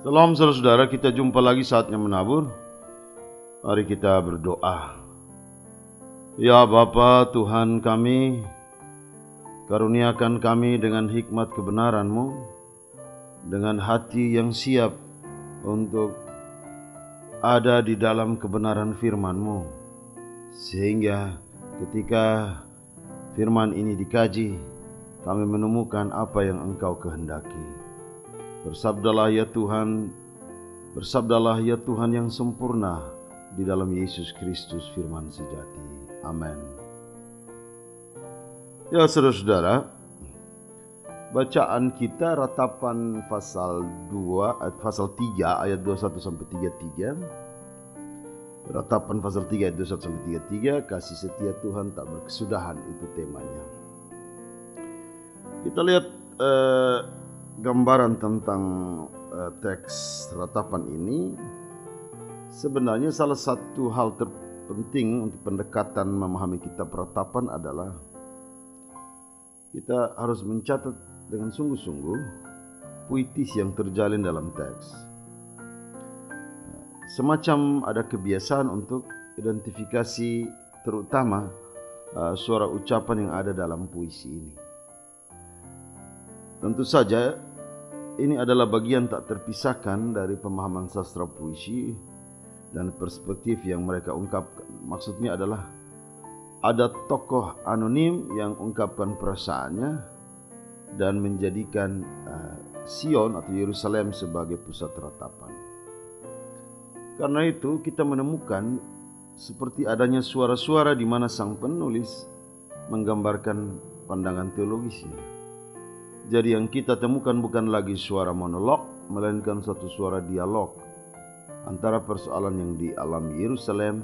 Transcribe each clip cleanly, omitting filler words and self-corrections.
Salam saudara-saudara, kita jumpa lagi saatnya menabur. Mari kita berdoa. Ya Bapa Tuhan kami, karuniakan kami dengan hikmat kebenaran-Mu, dengan hati yang siap untuk ada di dalam kebenaran firman-Mu, sehingga ketika firman ini dikaji, kami menemukan apa yang Engkau kehendaki. Bersabdalah ya Tuhan, bersabdalah ya Tuhan yang sempurna di dalam Yesus Kristus firman sejati. Amin. Ya saudara-saudara, bacaan kita Ratapan pasal 3 ayat 21 sampai 33. Ratapan pasal 3 ayat 21 sampai 33, kasih setia Tuhan tak berkesudahan, itu temanya. Kita lihat gambaran tentang teks Ratapan ini. Sebenarnya salah satu hal terpenting untuk pendekatan memahami kitab Ratapan adalah kita harus mencatat dengan sungguh-sungguh puitis yang terjalin dalam teks. Semacam ada kebiasaan untuk identifikasi terutama suara ucapan yang ada dalam puisi ini. Tentu saja ini adalah bagian tak terpisahkan dari pemahaman sastra puisi dan perspektif yang mereka ungkapkan. Maksudnya adalah ada tokoh anonim yang ungkapkan perasaannya dan menjadikan Sion atau Yerusalem sebagai pusat ratapan. Karena itu kita menemukan seperti adanya suara-suara di mana sang penulis menggambarkan pandangan teologisnya. Jadi yang kita temukan bukan lagi suara monolog, melainkan suatu suara dialog antara persoalan yang dialami Yerusalem,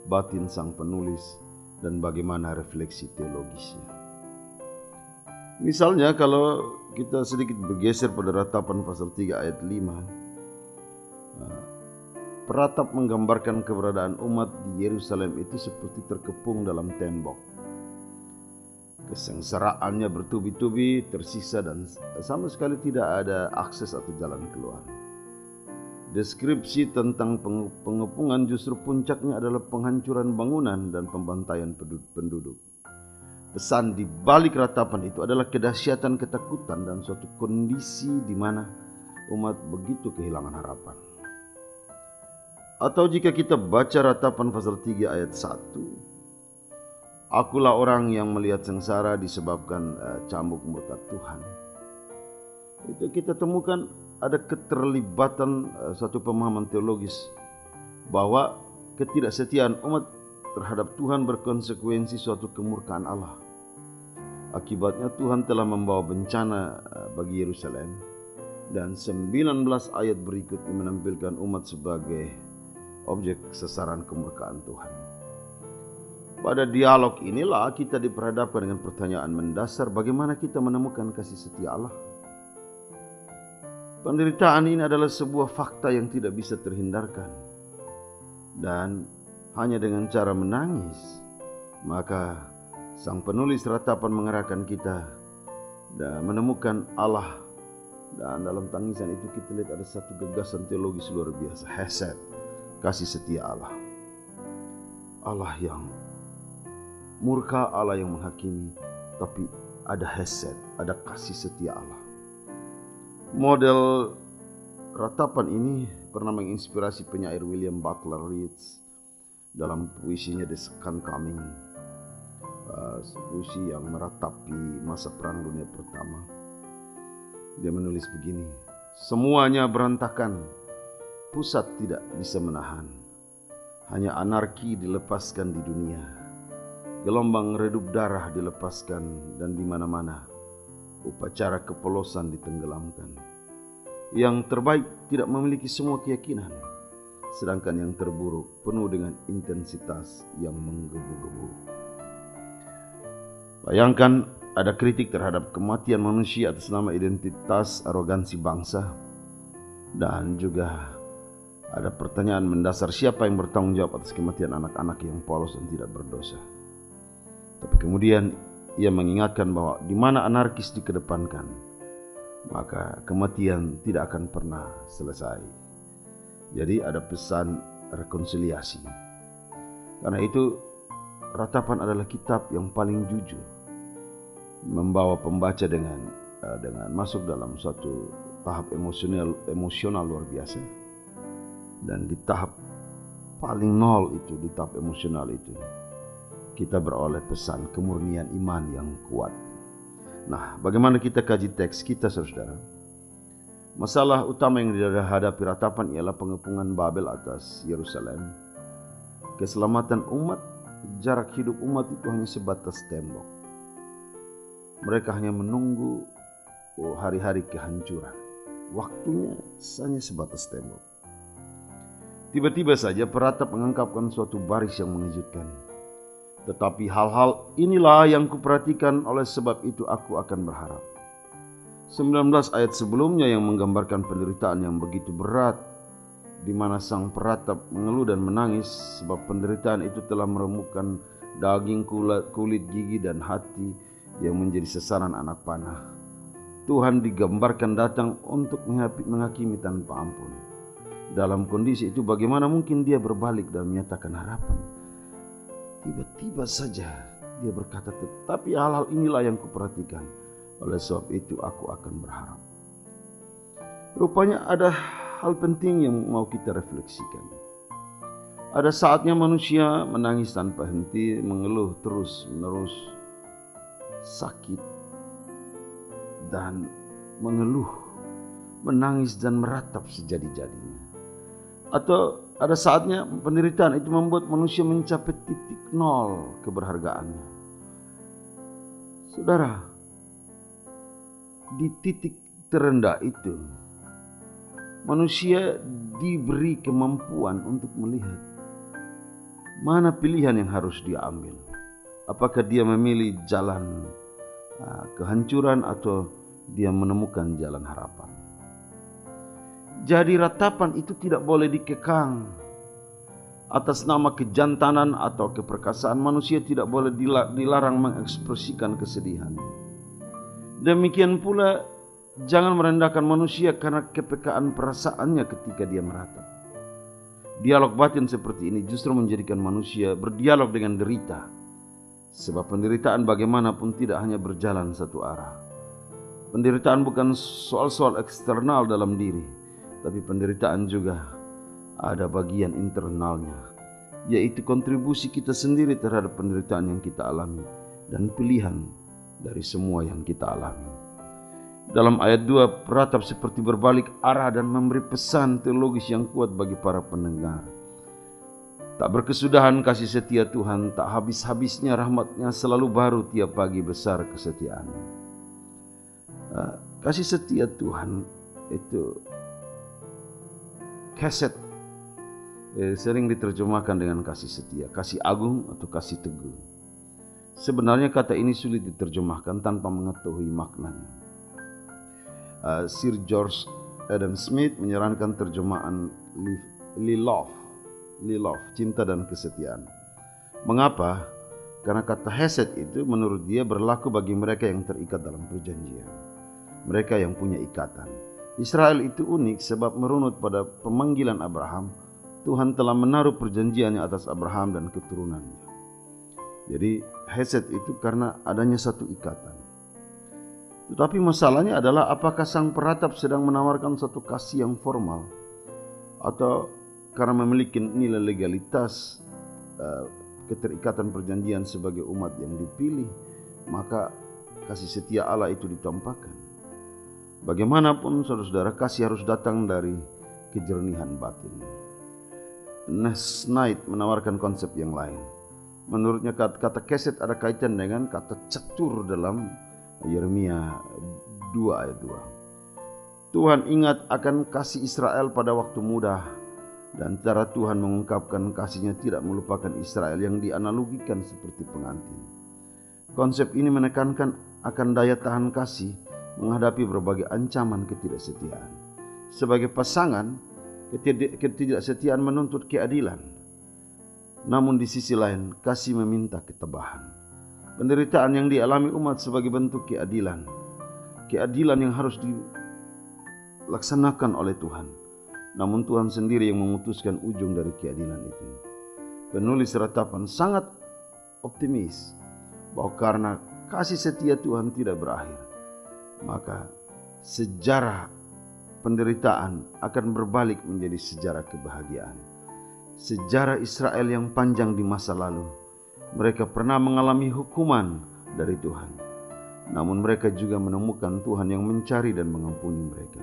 batin sang penulis, dan bagaimana refleksi teologisnya. Misalnya kalau kita sedikit bergeser pada Ratapan pasal 3 ayat 5, peratap menggambarkan keberadaan umat di Yerusalem itu seperti terkepung dalam tembok. Kesengsaraannya bertubi-tubi, tersisa dan sama sekali tidak ada akses atau jalan keluar. Deskripsi tentang pengepungan justru puncaknya adalah penghancuran bangunan dan pembantaian penduduk. Pesan di balik ratapan itu adalah kedahsyatan ketakutan dan suatu kondisi di mana umat begitu kehilangan harapan. Atau jika kita baca Ratapan pasal 3 ayat 1, akulah orang yang melihat sengsara disebabkan cambuk murka Tuhan. Itu kita temukan ada keterlibatan suatu pemahaman teologis bahwa ketidaksetiaan umat terhadap Tuhan berkonsekuensi suatu kemurkaan Allah. Akibatnya Tuhan telah membawa bencana bagi Yerusalem, dan 19 ayat berikutnya menampilkan umat sebagai objek sasaran kemurkaan Tuhan. Pada dialog inilah kita diperhadapkan dengan pertanyaan mendasar, bagaimana kita menemukan kasih setia Allah? Penderitaan ini adalah sebuah fakta yang tidak bisa terhindarkan. Dan hanya dengan cara menangis, maka sang penulis Ratapan mengarahkan kita dan menemukan Allah. Dan dalam tangisan itu kita lihat ada satu gagasan teologis luar biasa, hesed, kasih setia Allah. Allah yang murka, Allah yang menghakimi, tapi ada hesed, ada kasih setia Allah. Model Ratapan ini pernah menginspirasi penyair William Butler Yeats dalam puisinya The Second Coming, puisi yang meratapi masa Perang Dunia Pertama. Dia menulis begini, semuanya berantakan, pusat tidak bisa menahan, hanya anarki dilepaskan di dunia. Gelombang redup darah dilepaskan dan di mana-mana upacara kepolosan ditenggelamkan. Yang terbaik tidak memiliki semua keyakinan, sedangkan yang terburuk penuh dengan intensitas yang menggebu-gebu. Bayangkan ada kritik terhadap kematian manusia atas nama identitas arogansi bangsa, dan juga ada pertanyaan mendasar, siapa yang bertanggung jawab atas kematian anak-anak yang polos dan tidak berdosa. Tapi kemudian ia mengingatkan bahwa di mana anarkis dikedepankan, maka kematian tidak akan pernah selesai. Jadi ada pesan rekonsiliasi. Karena itu Ratapan adalah kitab yang paling jujur, membawa pembaca dengan masuk dalam suatu tahap emosional luar biasa. Dan di tahap paling nol itu, di tahap emosional itu, kita beroleh pesan kemurnian iman yang kuat. Nah, bagaimana kita kaji teks kita, saudara? Masalah utama yang dihadapi Ratapan ialah pengepungan Babel atas Yerusalem. Keselamatan umat, jarak hidup umat itu hanya sebatas tembok. Mereka hanya menunggu hari-hari kehancuran. Waktunya hanya sebatas tembok. Tiba-tiba saja peratap mengungkapkan suatu baris yang mengejutkan. Tetapi hal-hal inilah yang kuperhatikan, oleh sebab itu aku akan berharap. 19 ayat sebelumnya yang menggambarkan penderitaan yang begitu berat, di mana sang peratap mengeluh dan menangis sebab penderitaan itu telah meremukkan daging, kulit, gigi, dan hati yang menjadi sasaran anak panah. Tuhan digambarkan datang untuk menghakimi tanpa ampun. Dalam kondisi itu bagaimana mungkin dia berbalik dan menyatakan harapan? Tiba-tiba saja dia berkata, tetapi hal-hal inilah yang kuperhatikan, oleh sebab itu aku akan berharap. Rupanya ada hal penting yang mau kita refleksikan. Ada saatnya manusia menangis tanpa henti, mengeluh terus-menerus, sakit, dan mengeluh, menangis dan meratap sejadi-jadinya. Atau ada saatnya penderitaan itu membuat manusia mencapai titik nol keberhargaannya. Saudara, di titik terendah itu, manusia diberi kemampuan untuk melihat mana pilihan yang harus dia ambil. Apakah dia memilih jalan kehancuran atau dia menemukan jalan harapan. Jadi Ratapan itu tidak boleh dikekang. Atas nama kejantanan atau keperkasaan, manusia tidak boleh dilarang mengekspresikan kesedihan. Demikian pula jangan merendahkan manusia karena kepekaan perasaannya ketika dia meratap. Dialog batin seperti ini justru menjadikan manusia berdialog dengan derita. Sebab penderitaan bagaimanapun tidak hanya berjalan satu arah. Penderitaan bukan soal-soal eksternal dalam diri, tapi penderitaan juga ada bagian internalnya, yaitu kontribusi kita sendiri terhadap penderitaan yang kita alami dan pilihan dari semua yang kita alami. Dalam ayat 2, peratap seperti berbalik arah dan memberi pesan teologis yang kuat bagi para pendengar. Tak berkesudahan kasih setia Tuhan, tak habis-habisnya rahmat-Nya, selalu baru tiap pagi besar kesetiaan. Kasih setia Tuhan itu keset sering diterjemahkan dengan kasih setia, kasih agung atau kasih teguh. Sebenarnya kata ini sulit diterjemahkan tanpa mengetahui maknanya. Sir George Adam Smith menyarankan terjemahan love, cinta dan kesetiaan. Mengapa? Karena kata hesed itu menurut dia berlaku bagi mereka yang terikat dalam perjanjian, mereka yang punya ikatan. Israel itu unik sebab merunut pada pemanggilan Abraham, Tuhan telah menaruh perjanjiannya atas Abraham dan keturunannya. Jadi hesed itu karena adanya satu ikatan. Tetapi masalahnya adalah apakah sang peratap sedang menawarkan satu kasih yang formal, atau karena memiliki nilai legalitas, keterikatan perjanjian sebagai umat yang dipilih, maka kasih setia Allah itu ditampakkan. Bagaimanapun saudara-saudara, kasih harus datang dari kejernihan batin. Nes Knight menawarkan konsep yang lain. Menurutnya kata keset ada kaitan dengan kata catur dalam Yeremia 2 ayat 2. Tuhan ingat akan kasih Israel pada waktu muda, dan cara Tuhan mengungkapkan kasih-Nya tidak melupakan Israel yang dianalogikan seperti pengantin. Konsep ini menekankan akan daya tahan kasih menghadapi berbagai ancaman ketidaksetiaan. Sebagai pasangan, ketidaksetiaan menuntut keadilan. Namun di sisi lain, kasih meminta ketabahan. Penderitaan yang dialami umat sebagai bentuk keadilan. Keadilan yang harus dilaksanakan oleh Tuhan. Namun Tuhan sendiri yang memutuskan ujung dari keadilan itu. Penulis Ratapan sangat optimis bahwa karena kasih setia Tuhan tidak berakhir, maka sejarah penderitaan akan berbalik menjadi sejarah kebahagiaan. Sejarah Israel yang panjang di masa lalu, mereka pernah mengalami hukuman dari Tuhan. Namun mereka juga menemukan Tuhan yang mencari dan mengampuni mereka.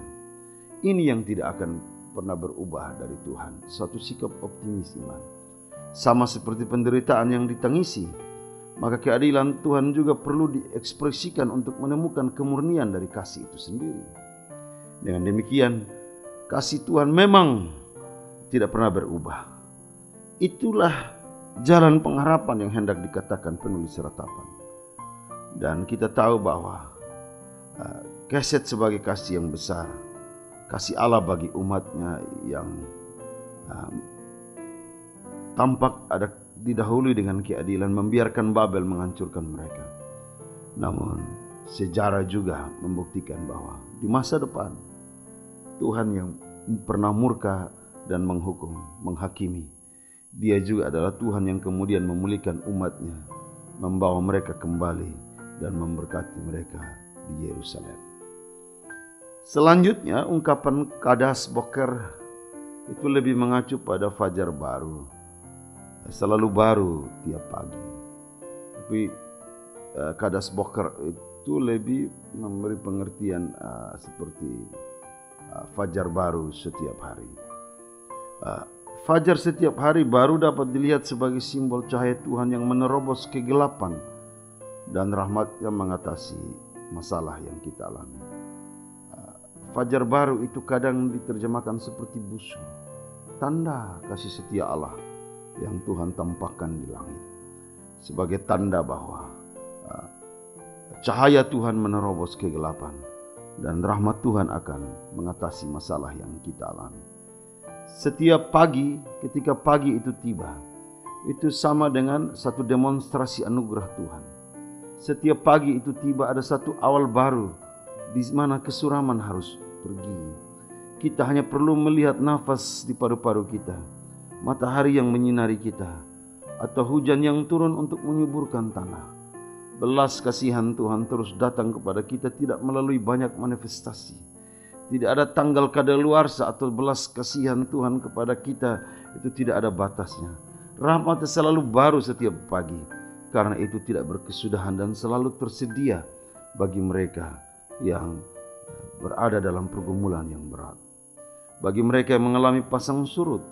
Ini yang tidak akan pernah berubah dari Tuhan, suatu sikap optimis iman. Sama seperti penderitaan yang ditangisi, maka keadilan Tuhan juga perlu diekspresikan untuk menemukan kemurnian dari kasih itu sendiri. Dengan demikian, kasih Tuhan memang tidak pernah berubah. Itulah jalan pengharapan yang hendak dikatakan penulis Ratapan. Dan kita tahu bahwa keset sebagai kasih yang besar, kasih Allah bagi umatnya yang tampak ada didahului dengan keadilan, membiarkan Babel menghancurkan mereka. Namun sejarah juga membuktikan bahwa di masa depan Tuhan yang pernah murka dan menghukum, menghakimi, Dia juga adalah Tuhan yang kemudian memulihkan umatnya, membawa mereka kembali dan memberkati mereka di Yerusalem. Selanjutnya ungkapan Kadas Boker itu lebih mengacu pada fajar baru, selalu baru tiap pagi. Tapi Kadas Boker itu lebih memberi pengertian seperti fajar baru setiap hari. Fajar setiap hari baru dapat dilihat sebagai simbol cahaya Tuhan yang menerobos kegelapan dan rahmat-Nya mengatasi masalah yang kita alami. Fajar baru itu kadang diterjemahkan seperti busur, tanda kasih setia Allah yang Tuhan tampakkan di langit, sebagai tanda bahwa cahaya Tuhan menerobos kegelapan dan rahmat Tuhan akan mengatasi masalah yang kita alami. Setiap pagi, ketika pagi itu tiba, itu sama dengan satu demonstrasi anugerah Tuhan. Setiap pagi itu tiba, ada satu awal baru di mana kesuraman harus pergi. Kita hanya perlu melihat nafas di paru-paru kita, matahari yang menyinari kita, atau hujan yang turun untuk menyuburkan tanah. Belas kasihan Tuhan terus datang kepada kita tidak melalui banyak manifestasi. Tidak ada tanggal kadaluarsa atau belas kasihan Tuhan kepada kita, itu tidak ada batasnya. Rahmat-Nya selalu baru setiap pagi. Karena itu tidak berkesudahan dan selalu tersedia bagi mereka yang berada dalam pergumulan yang berat, bagi mereka yang mengalami pasang surut,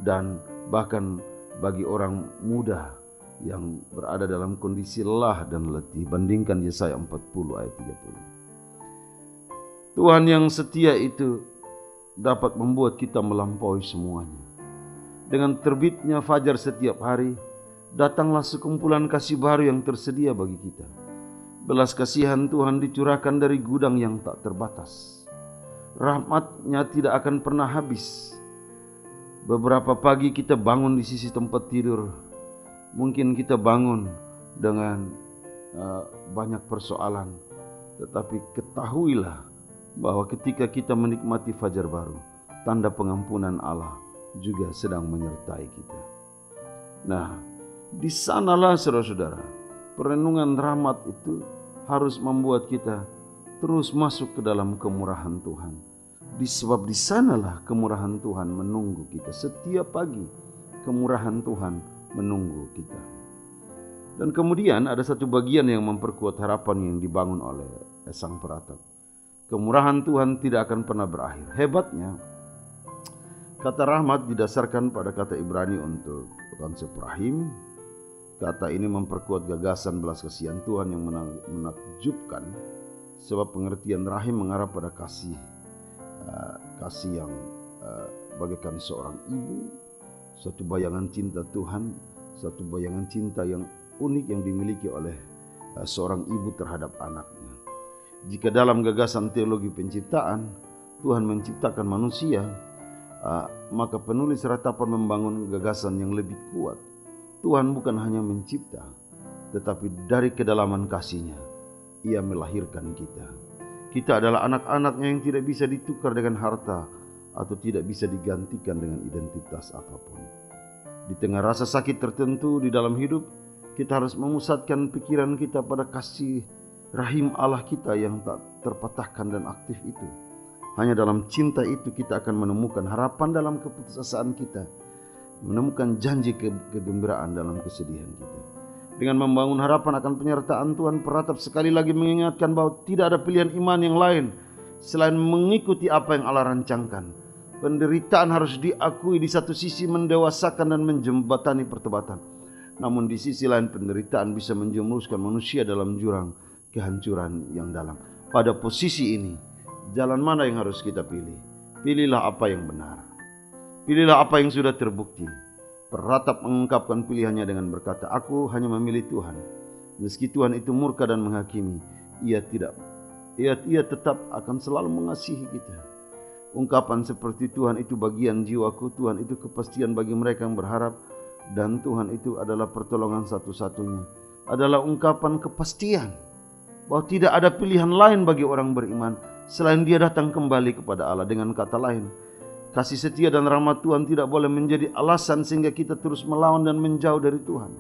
dan bahkan bagi orang muda yang berada dalam kondisi lelah dan letih. Bandingkan Yesaya 40 ayat 30. Tuhan yang setia itu dapat membuat kita melampaui semuanya. Dengan terbitnya fajar setiap hari, datanglah sekumpulan kasih baru yang tersedia bagi kita. Belas kasihan Tuhan dicurahkan dari gudang yang tak terbatas. Rahmat-Nya tidak akan pernah habis. Beberapa pagi kita bangun di sisi tempat tidur. Mungkin kita bangun dengan banyak persoalan. Tetapi ketahuilah bahwa ketika kita menikmati fajar baru, tanda pengampunan Allah juga sedang menyertai kita. Nah, di sanalah saudara-saudara, perenungan rahmat itu harus membuat kita terus masuk ke dalam kemurahan Tuhan. Sebab di sanalah kemurahan Tuhan menunggu kita. Setiap pagi kemurahan Tuhan menunggu kita. Dan kemudian ada satu bagian yang memperkuat harapan yang dibangun oleh sang peratap. Kemurahan Tuhan tidak akan pernah berakhir. Hebatnya, kata rahmat didasarkan pada kata Ibrani untuk konsep rahim. Kata ini memperkuat gagasan belas kasihan Tuhan yang menakjubkan, sebab pengertian rahim mengarah pada kasih yang bagaikan seorang ibu, suatu bayangan cinta Tuhan, suatu bayangan cinta yang unik yang dimiliki oleh seorang ibu terhadap anaknya. Jika dalam gagasan teologi penciptaan Tuhan menciptakan manusia, maka penulis Ratapan membangun gagasan yang lebih kuat. Tuhan bukan hanya mencipta, tetapi dari kedalaman kasih-Nya Ia melahirkan kita. Kita adalah anak-anaknya yang tidak bisa ditukar dengan harta atau tidak bisa digantikan dengan identitas apapun. Di tengah rasa sakit tertentu di dalam hidup, kita harus memusatkan pikiran kita pada kasih rahim Allah kita yang tak terpatahkan dan aktif itu. Hanya dalam cinta itu kita akan menemukan harapan dalam keputusasaan kita, menemukan janji kegembiraan dalam kesedihan kita. Dengan membangun harapan akan penyertaan Tuhan, peratap sekali lagi mengingatkan bahwa tidak ada pilihan iman yang lain selain mengikuti apa yang Allah rancangkan. Penderitaan harus diakui di satu sisi mendewasakan dan menjembatani pertobatan. Namun di sisi lain penderitaan bisa menjerumuskan manusia dalam jurang kehancuran yang dalam. Pada posisi ini, jalan mana yang harus kita pilih? Pilihlah apa yang benar. Pilihlah apa yang sudah terbukti. Peratap mengungkapkan pilihannya dengan berkata, aku hanya memilih Tuhan. Meski Tuhan itu murka dan menghakimi, ia tetap akan selalu mengasihi kita. Ungkapan seperti Tuhan itu bagian jiwaku, Tuhan itu kepastian bagi mereka yang berharap, dan Tuhan itu adalah pertolongan satu-satunya. Adalah ungkapan kepastian bahwa tidak ada pilihan lain bagi orang beriman selain dia datang kembali kepada Allah. Dengan kata lain, kasih setia dan rahmat Tuhan tidak boleh menjadi alasan sehingga kita terus melawan dan menjauh dari Tuhan.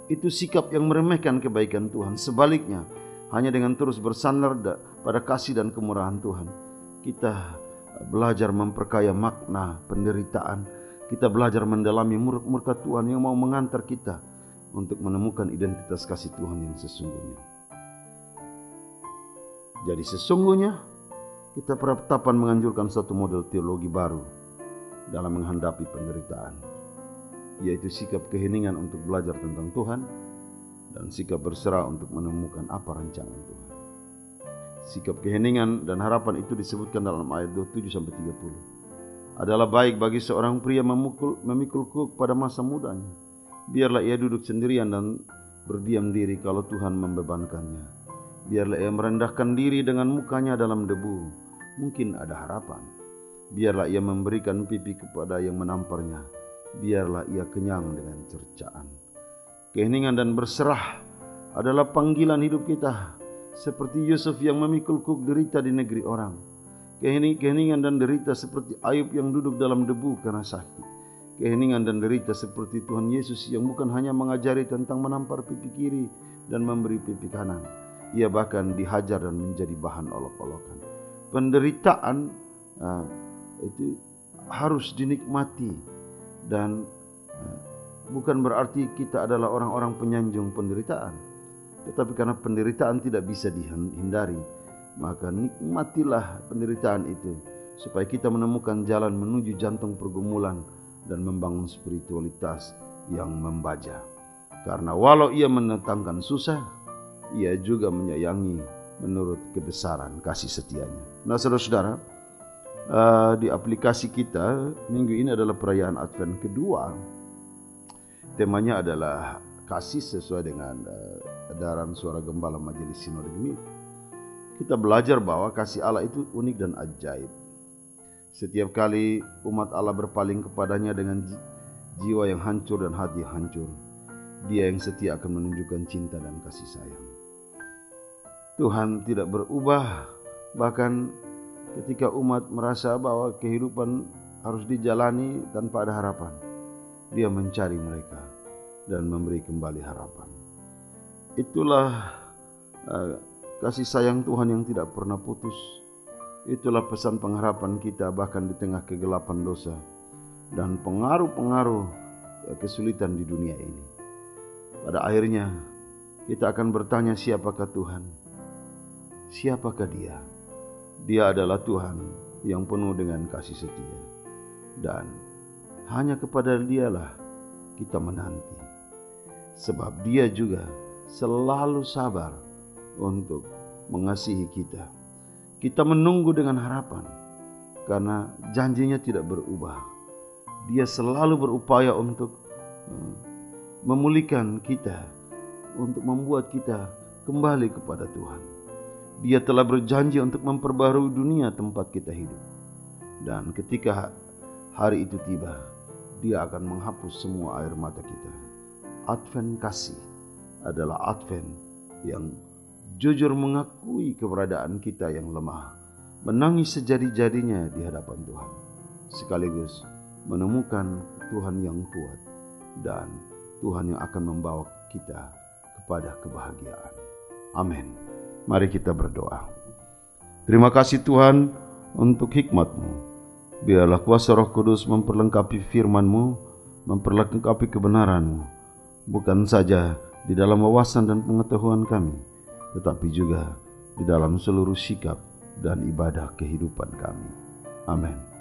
Itu sikap yang meremehkan kebaikan Tuhan. Sebaliknya, hanya dengan terus bersandar pada kasih dan kemurahan Tuhan, kita belajar memperkaya makna penderitaan. Kita belajar mendalami murka Tuhan yang mau mengantar kita untuk menemukan identitas kasih Tuhan yang sesungguhnya. Jadi sesungguhnya kita peratapan menganjurkan satu model teologi baru dalam menghadapi penderitaan, yaitu sikap keheningan untuk belajar tentang Tuhan dan sikap berserah untuk menemukan apa rancangan Tuhan. Sikap keheningan dan harapan itu disebutkan dalam ayat 27-30. Adalah baik bagi seorang pria memikul kuk pada masa mudanya. Biarlah ia duduk sendirian dan berdiam diri kalau Tuhan membebankannya. Biarlah ia merendahkan diri dengan mukanya dalam debu. Mungkin ada harapan. Biarlah ia memberikan pipi kepada yang menamparnya. Biarlah ia kenyang dengan cercaan. Keheningan dan berserah adalah panggilan hidup kita. Seperti Yusuf yang memikul kuk derita di negeri orang. Keheningan dan derita seperti Ayub yang duduk dalam debu karena sakit. Keheningan dan derita seperti Tuhan Yesus yang bukan hanya mengajari tentang menampar pipi kiri dan memberi pipi kanan. Ia bahkan dihajar dan menjadi bahan olok-olokan. Penderitaan itu harus dinikmati dan bukan berarti kita adalah orang-orang penyanjung penderitaan. Tetapi karena penderitaan tidak bisa dihindari, maka nikmatilah penderitaan itu supaya kita menemukan jalan menuju jantung pergumulan dan membangun spiritualitas yang membaja. Karena walau ia menentangkan susah, ia juga menyayangi menurut kebesaran kasih setianya. Nah, saudara-saudara, di aplikasi kita minggu ini adalah perayaan Advent kedua. Temanya adalah kasih sesuai dengan edaran suara gembala Majelis Sinode Gemit. Kita belajar bahwa kasih Allah itu unik dan ajaib. Setiap kali umat Allah berpaling kepadanya dengan jiwa yang hancur dan hati yang hancur, Dia yang setia akan menunjukkan cinta dan kasih sayang. Tuhan tidak berubah, bahkan ketika umat merasa bahwa kehidupan harus dijalani tanpa ada harapan, Dia mencari mereka dan memberi kembali harapan. Itulah kasih sayang Tuhan yang tidak pernah putus. Itulah pesan pengharapan kita bahkan di tengah kegelapan dosa dan pengaruh-pengaruh kesulitan di dunia ini. Pada akhirnya kita akan bertanya, siapakah Tuhan? Siapakah Dia? Dia adalah Tuhan yang penuh dengan kasih setia. Dan hanya kepada Dialah kita menanti. Sebab Dia juga selalu sabar untuk mengasihi kita. Kita menunggu dengan harapan karena janjinya tidak berubah. Dia selalu berupaya untuk memulihkan kita, untuk membuat kita kembali kepada Tuhan. Dia telah berjanji untuk memperbarui dunia tempat kita hidup. Dan ketika hari itu tiba, Dia akan menghapus semua air mata kita. Advent kasih adalah Advent yang jujur mengakui keberadaan kita yang lemah, menangis sejadi-jadinya di hadapan Tuhan, sekaligus menemukan Tuhan yang kuat dan Tuhan yang akan membawa kita kepada kebahagiaan. Amin. Mari kita berdoa. Terima kasih Tuhan untuk hikmat-Mu. Biarlah kuasa Roh Kudus memperlengkapi firman-Mu, memperlengkapi kebenaran-Mu, bukan saja di dalam wawasan dan pengetahuan kami, tetapi juga di dalam seluruh sikap dan ibadah kehidupan kami. Amin.